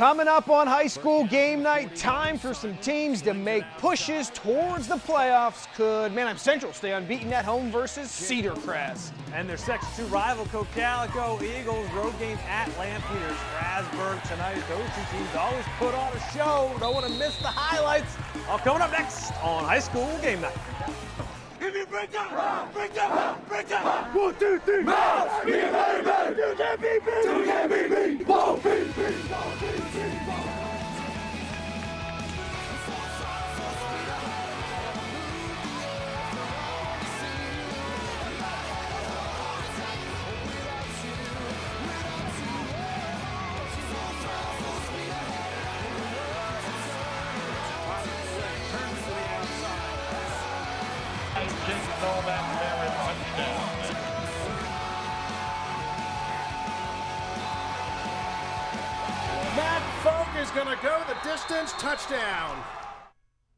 Coming up on high school game night, time for some teams to make pushes towards the playoffs. Could Manheim Central stay unbeaten at home versus Cedar Crest? And their Section 2 rival, Cocalico Eagles, road game at Lampeter, Strasburg tonight. Those two teams always put on a show. Don't want to miss the highlights. All coming up next on high school game night. If you break down, break down, break down. 1, 2, 3. Mouse, be very bad. You can't beat me. You can't beat me. Ball, beat me. Ball, beat me. Matt Folk is going to go the distance, touchdown.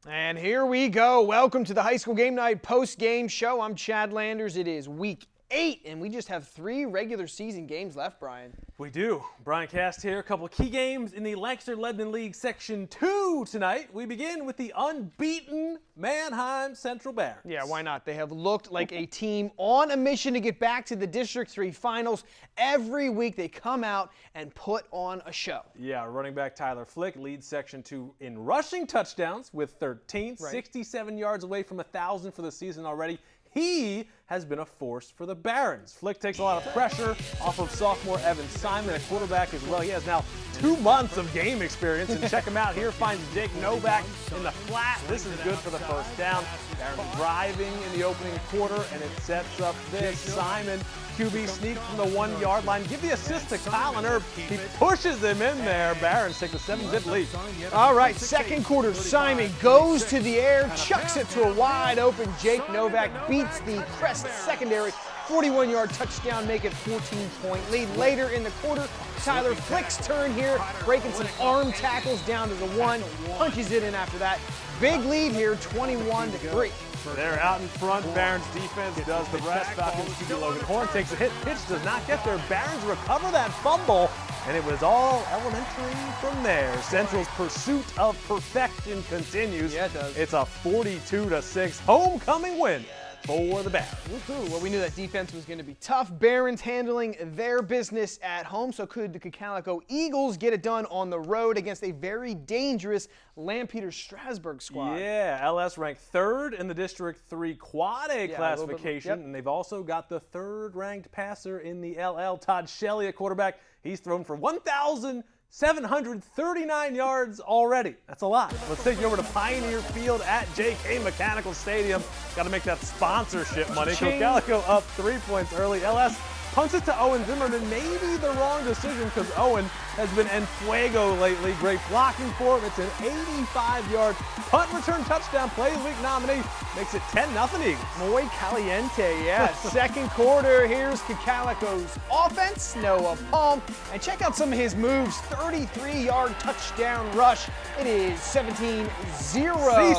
And here we go. Welcome to the high school game night post-game show. I'm Chad Landers. It is week 8, and we just have 3 regular season games left, Brian. We do. Bryan Kast here. A couple of key games in the Lancaster-Lebanon League Section 2 tonight. We begin with the unbeaten Manheim Central Barons. Yeah, why not? They have looked like a team on a mission to get back to the District 3 finals. Every week they come out and put on a show. Yeah, running back Tyler Flick leads Section 2 in rushing touchdowns with 13, right. 67 yards away from 1,000 for the season already. He has been a force for the Barons. Flick takes a lot of pressure off of sophomore Evan Simon, a quarterback as well. He has now 2 months of game experience, and check him out here. Finds Jake Novak in the flat. This is good for the first down. Barons driving in the opening quarter, and it sets up this. Simon, QB sneak from the 1-yard line. Give the assist to Colin Erb. He pushes him in there. Barons take a 7-zip lead. All right, second quarter, Simon goes to the air, chucks it to a wide open Jake Novak, beats the Crest secondary, 41-yard touchdown, make it 14-point lead. Later in the quarter, Tyler Flick's turn here, breaking some arm tackles down to the 1, punches it in after that. Big lead here, 21-3. They're out in front. Barons defense does the rest. Falcons QB Logan Horn takes a hit. Pitch does not get there. Barons recover that fumble, and it was all elementary from there. Central's pursuit of perfection continues. Yeah, it does. It's a 42-6 homecoming win for the Barons. Woohoo. Well, we knew that defense was going to be tough. Barons handling their business at home. So could the Cocalico Eagles get it done on the road against a very dangerous Lampeter Strasburg squad? Yeah, LS ranked 3rd in the District 3 Quad A classification, and they've also got the 3rd-ranked passer in the LL, Todd Shelley, at quarterback. He's thrown for 1,739 yards already. That's a lot. Let's take you over to Pioneer Field at JK Mechanical Stadium. Got to make that sponsorship money. Cocalico up 3 points early. LS punts it to Owen Zimmerman. Maybe the wrong decision because Owen has been en fuego lately. Great blocking for him. It's an 85-yard punt return touchdown. Play of the week nominee. Makes it 10-0 Eagles. Muy caliente, yeah. Second quarter, here's Cocalico's offense, Noah Palm. And check out some of his moves. 33-yard touchdown rush. It is 17-0. Si,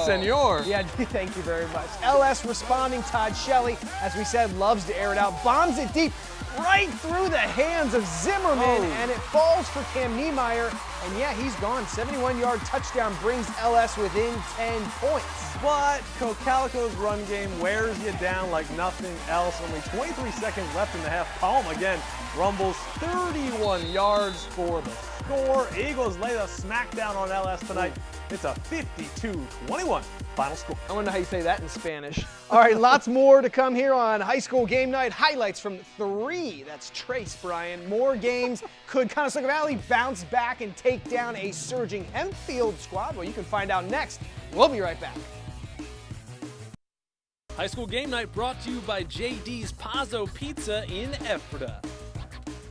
senor. Yeah, thank you very much. LS responding. Todd Shelley, as we said, loves to air it out. Bombs it deep right through the hands of Zimmerman, and it falls for Cam Niemeyer. And yeah, he's gone. 71-yard touchdown brings LS within 10 points. But Cocalico's run game wears you down like nothing else. Only 23 seconds left in the half. Palm again rumbles 31 yards for the score. Eagles lay the smackdown on LS tonight. It's a 52-21 final score. I want to know how you say that in Spanish. All right, lots more to come here on high school game night. Highlights from 3. That's Trace, Brian. More games. Could Conestoga Valley bounce back and take down a surging Hempfield squad? Well, you can find out next. We'll be right back. High school game night brought to you by JD's Pazzo Pizza in Ephrata.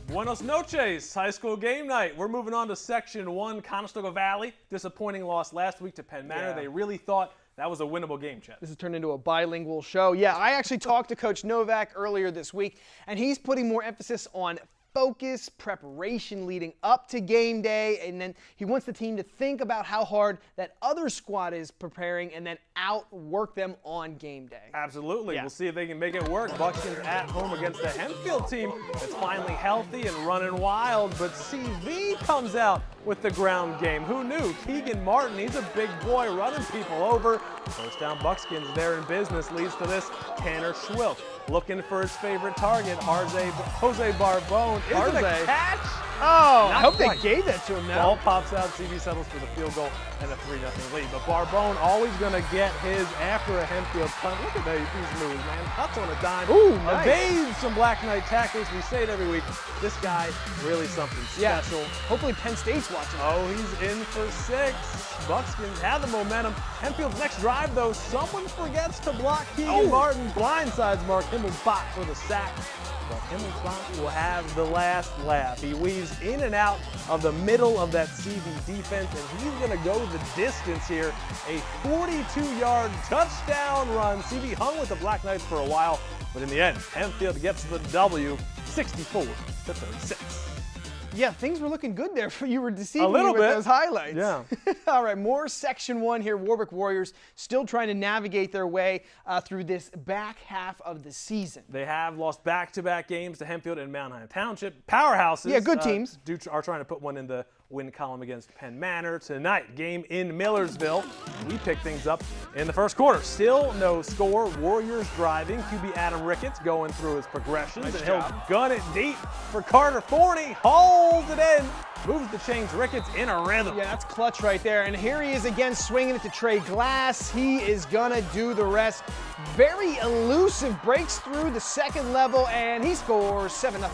Buenos noches, high school game night. We're moving on to Section 1, Conestoga Valley. Disappointing loss last week to Penn Manor. Yeah. They really thought that was a winnable game, Chet. This has turned into a bilingual show. Yeah, I actually talked to Coach Novak earlier this week, and he's putting more emphasis on focus, preparation leading up to game day, and then he wants the team to think about how hard that other squad is preparing and then outwork them on game day. Absolutely. Yeah. We'll see if they can make it work. Buckskins at home against the Hempfield team that's finally healthy and running wild, but CV comes out with the ground game. Who knew? Keegan Martin, he's a big boy running people over. First down Buckskins there in business leads to this. Tanner Schwilk looking for his favorite target, Jose Barbone. Is it a catch? Oh, I Not hope quite. they gave that to him now. Ball pops out, CV settles for the field goal and a 3-0 lead. But Barbone always going to get his after a Hempfield punt. Look at these moves, man. Cuts on a dime. Ooh, nice. Evades some Black Knight tackles. We say it every week. This guy, really something special. Hopefully Penn State's watching. Oh, he's in for 6. Buckskins have the momentum. Hempfield's next drive, though, someone forgets to block Keegan Martin. Blindsides Mark Himmelbach for the sack. But Himmelbach will have the last laugh. He weaves in and out of the middle of that CV defense, and he's going to go the distance here. A 42-yard touchdown run. CV hung with the Black Knights for a while, but in the end, Hempfield gets the W, 64-36. Yeah, things were looking good there for you. Were deceiving A little me with bit. those highlights. Yeah. All right, more Section 1 here. Warwick Warriors still trying to navigate their way through this back half of the season. They have lost back-to-back games to Hempfield and Manheim Township. Powerhouses. Yeah, good teams. Are trying to put one in the win column against Penn Manor tonight. Game in Millersville. We pick things up in the first quarter. Still no score. Warriors driving. QB Adam Ricketts going through his progressions. Nice and job. he'll gun it deep for Carter Forney. Holds it in. Moves the chains. Ricketts in a rhythm. Yeah, that's clutch right there. And here he is again swinging it to Trey Glass. He is going to do the rest. Very elusive. Breaks through the second level, and he scores 7-0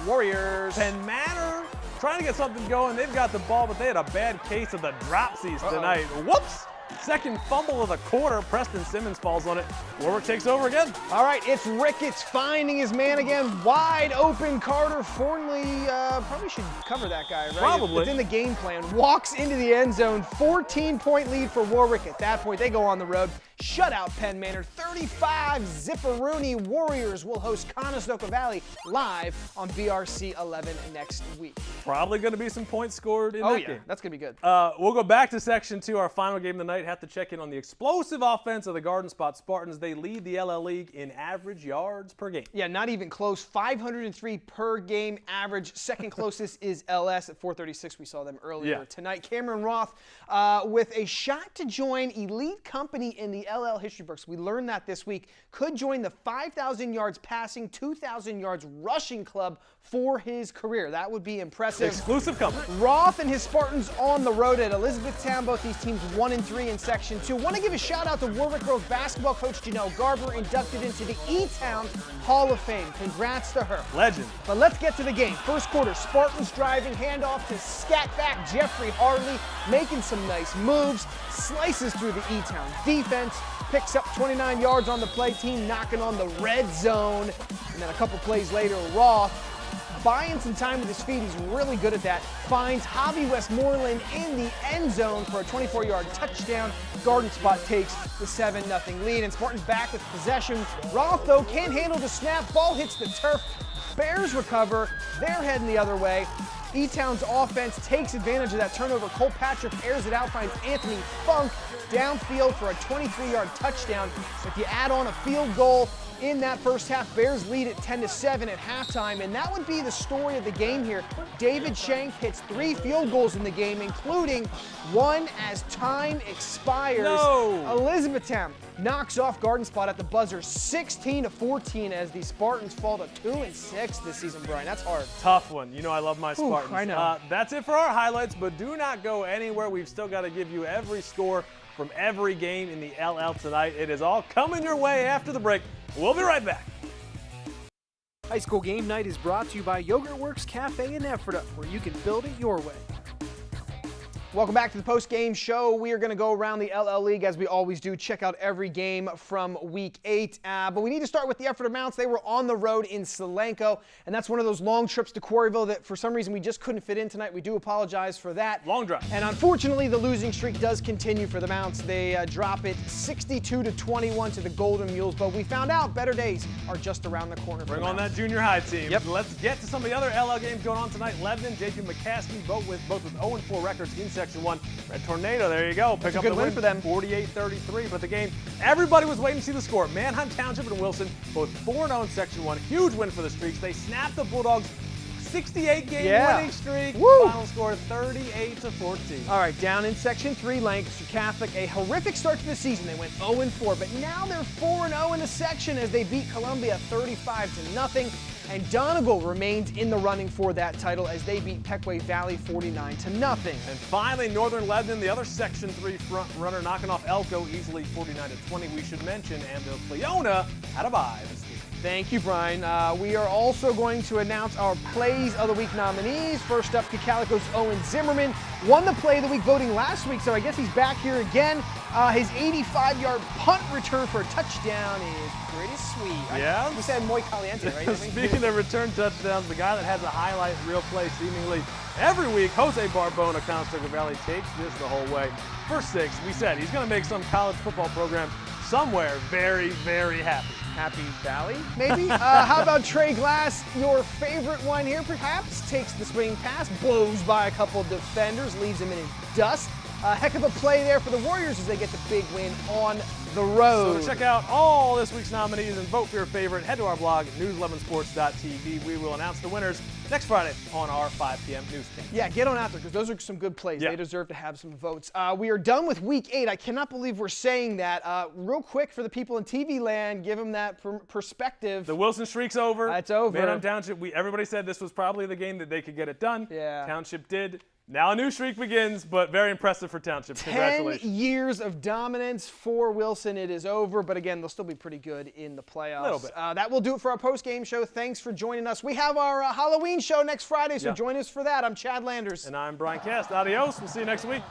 Warriors. Penn Manor trying to get something going. They've got the ball, but they had a bad case of the dropsies tonight. Whoops! Second fumble of the quarter. Preston Simmons falls on it. Warwick takes over again. All right, it's Ricketts finding his man again. Wide open. Carter Fornley probably should cover that guy, right? Probably. It's in the game plan. Walks into the end zone. 14-point lead for Warwick. At that point, they go on the road. Shutout Penn Manor. 35 Zipperoonie. Warriors will host Conestoga Valley live on BRC 11 next week. Probably going to be some points scored in that game. That's going to be good. We'll go back to Section 2, our final game of the night. Have to check in on the explosive offense of the Garden Spot Spartans. They lead the LL League in average yards per game. Yeah, not even close. 503 per game average. Second closest is LS at 436. We saw them earlier tonight. Cameron Roth with a shot to join elite company in the LL history books. We learned that this week. Could join the 5,000 yards passing, 2,000 yards rushing club for his career. That would be impressive. Exclusive company. Roth and his Spartans on the road at Elizabethtown. Both these teams 1-3 in Section 2. Want to give a shout out to Warwick Girls basketball coach Janelle Garber, inducted into the E-Town Hall of Fame. Congrats to her. Legend. But let's get to the game. First quarter, Spartans driving, handoff to scat back Jeffrey Harley, making some nice moves, slices through the E-Town defense, picks up 29 yards on the play, team knocking on the red zone, and then a couple plays later, Roth buying some time with his feet. He's really good at that. Finds Javi Westmoreland in the end zone for a 24-yard touchdown. Garden Spot takes the 7-0 lead, and Spartans back with possession. Roth, though, can't handle the snap. Ball hits the turf. Bears recover. They're heading the other way. E-Town's offense takes advantage of that turnover. Cole Patrick airs it out, finds Anthony Funk downfield for a 23-yard touchdown. If you add on a field goal in that first half, Bears lead at 10-7 at halftime, and that would be the story of the game here. David Shank hits 3 field goals in the game, including one as time expires. Elizabethtown knocks off Garden Spot at the buzzer, 16-14, as the Spartans fall to 2-6 this season. Brian, that's hard. Tough one. You know I love my Spartans. I know. That's it for our highlights, but do not go anywhere. We've still got to give you every score from every game in the LL tonight. It is all coming your way after the break. We'll be right back. High School Game Night is brought to you by Yogurt Works Cafe in Ephrata, where you can build it your way. Welcome back to the post-game show. We are going to go around the LL League as we always do, check out every game from Week 8. But we need to start with the Ephrata Mounts. They were on the road in Solanco, and that's one of those long trips to Quarryville that for some reason we just couldn't fit in tonight. We do apologize for that. Long drive. And unfortunately, the losing streak does continue for the Mounts. They drop it 62-21 to the Golden Mules, but we found out better days are just around the corner. Bring on that junior high team. Yep. Let's get to some of the other LL games going on tonight. Lebanon, JP McCaskey, both with 0-4 records in Section 1. Red Tornado, there you go. Pick up a good the win for them. 48-33. But the game, everybody was waiting to see the score. Manheim Township and Wilson, both 4-0 in Section 1. Huge win for the Streaks. They snapped the Bulldogs' 68-game winning streak. Woo. Final score 38-14. All right, down in Section 3, Lancaster Catholic, a horrific start to the season. They went 0-4, but now they're 4-0 in the section as they beat Columbia 35-0. And Donegal remained in the running for that title as they beat Pequay Valley 49-0. And finally, Northern Lebanon, the other Section 3 front runner, knocking off Elko easily 49-20. We should mention Annville Cleona had a bye this week. Thank you, Bryan. We are also going to announce our Plays of the Week nominees. First up, Calico's Owen Zimmerman won the Play of the Week voting last week, so I guess he's back here again. His 85-yard punt return for a touchdown is pretty sweet. Yeah? We said muy caliente, right? Speaking of return touchdowns, the guy that has a highlight reel play seemingly every week, Jose Barbona, Conestoga Valley, takes this the whole way. For 6, we said he's going to make some college football program somewhere very, very happy. Happy Valley, maybe? How about Trey Glass, your favorite one here perhaps? Takes the swing pass, blows by a couple of defenders, leaves him in his dust. A heck of a play there for the Warriors as they get the big win on the road. So to check out all this week's nominees and vote for your favorite, head to our blog, news11sports.tv. We will announce the winners next Friday on our 5 p.m. newscast. Yeah, get on out there because those are some good plays. Yeah. They deserve to have some votes. We are done with Week 8. I cannot believe we're saying that. Real quick for the people in TV land, give them that perspective. The Wilson streak's over. It's over. Manheim Township, everybody said this was probably the game that they could get it done. Yeah. Township did. Now a new streak begins, but very impressive for Township. 10 Congratulations. years of dominance for Wilson. It is over, but again, they'll still be pretty good in the playoffs. A little bit. That will do it for our post-game show. Thanks for joining us. We have our Halloween show next Friday, so join us for that. I'm Chad Landers. And I'm Bryan Kast. Adios. We'll see you next week.